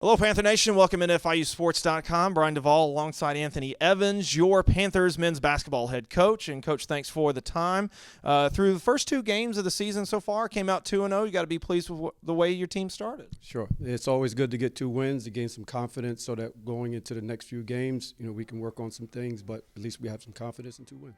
Hello, Panther Nation. Welcome in FIUsports.com. Brian Duvall alongside Anthony Evans, your Panthers men's basketball head coach. And, Coach, thanks for the time. Through the first two games of the season so far, came out 2-0. You got to be pleased with the way your team started. Sure. It's always good to get 2 wins to gain some confidence so that going into the next few games, we can work on some things, but at least we have some confidence in 2 wins.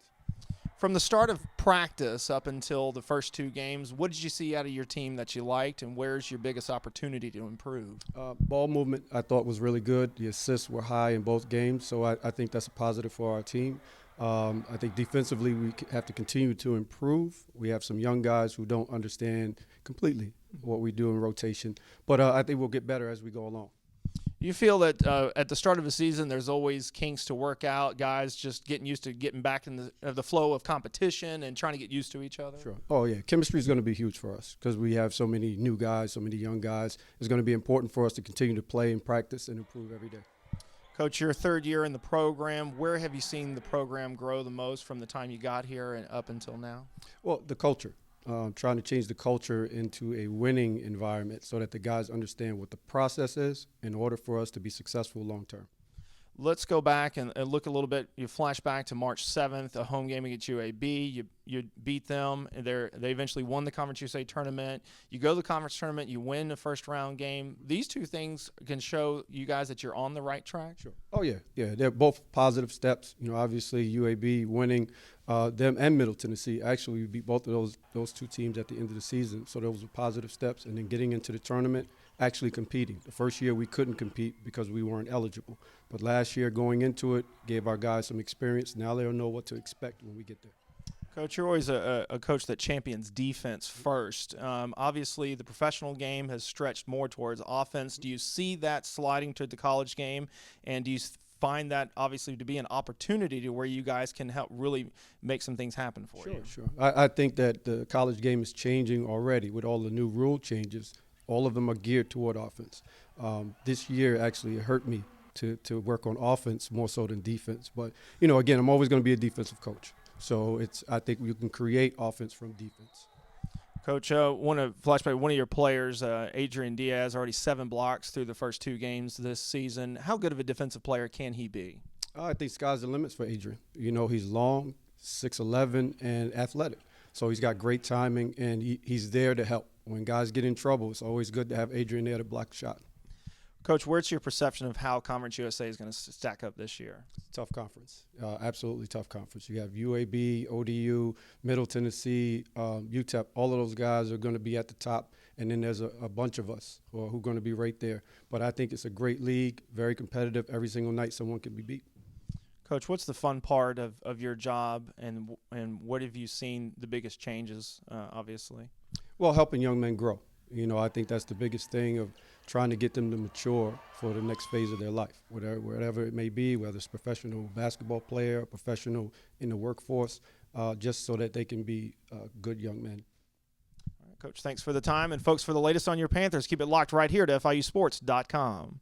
From the start of practice up until the first 2 games, what did you see out of your team that you liked, and where's your biggest opportunity to improve? Ball movement I thought was really good. The assists were high in both games, so I think that's a positive for our team. I think defensively we have to continue to improve. We have some young guys who don't understand completely what we do in rotation, but I think we'll get better as we go along. You feel that at the start of a season there's always kinks to work out, guys just getting used to getting back in the flow of competition and trying to get used to each other? Sure. Oh, yeah. Chemistry is going to be huge for us because we have so many new guys, so many young guys. It's going to be important for us to continue to play and practice and improve every day. Coach, your 3rd year in the program. Where have you seen the program grow the most from the time you got here and up until now? Well, the culture. Trying to change the culture into a winning environment so that the guys understand what the process is in order for us to be successful long term. Let's go back and look a little bit. You flash back to March 7th, a home game against UAB. You beat them. They eventually won the Conference USA tournament. You go to the conference tournament. You win the first-round game. These 2 things can show you guys that you're on the right track? Sure. Oh, yeah. Yeah, they're both positive steps. Obviously UAB winning them and Middle Tennessee. Actually, we beat both of those 2 teams at the end of the season. So those were positive steps. And then getting into the tournament, actually competing. The first year we couldn't compete because we weren't eligible. But last year going into it gave our guys some experience. Now they'll know what to expect when we get there. Coach, you're always a coach that champions defense first. Obviously, the professional game has stretched more towards offense. Do you see that sliding to the college game? And do you find that obviously to be an opportunity to where you guys can help really make some things happen for you? Sure. I think that the college game is changing already with all the new rule changes. All of them are geared toward offense. This year actually it hurt me to work on offense more so than defense. But, again, I'm always going to be a defensive coach. So I think you can create offense from defense. Coach, want to flashback one of your players, Adrian Diaz, already 7 blocks through the first 2 games this season. How good of a defensive player can he be? I think sky's the limits for Adrian. He's long, 6'11", and athletic. So he's got great timing, and he's there to help. When guys get in trouble, it's always good to have Adrian there to block the shot. Coach, where's your perception of how Conference USA is going to stack up this year? Tough conference, absolutely tough conference. You have UAB, ODU, Middle Tennessee, UTEP. All of those guys are going to be at the top, and then there's a bunch of us who are going to be right there. But I think it's a great league, very competitive. Every single night someone can be beat. Coach, what's the fun part of your job, and what have you seen the biggest changes, obviously? Well, helping young men grow. I think that's the biggest thing of trying to get them to mature for the next phase of their life, whatever it may be, whether it's professional basketball player, professional in the workforce, just so that they can be good young men. All right, Coach, thanks for the time. And, folks, for the latest on your Panthers, keep it locked right here to FIUsports.com.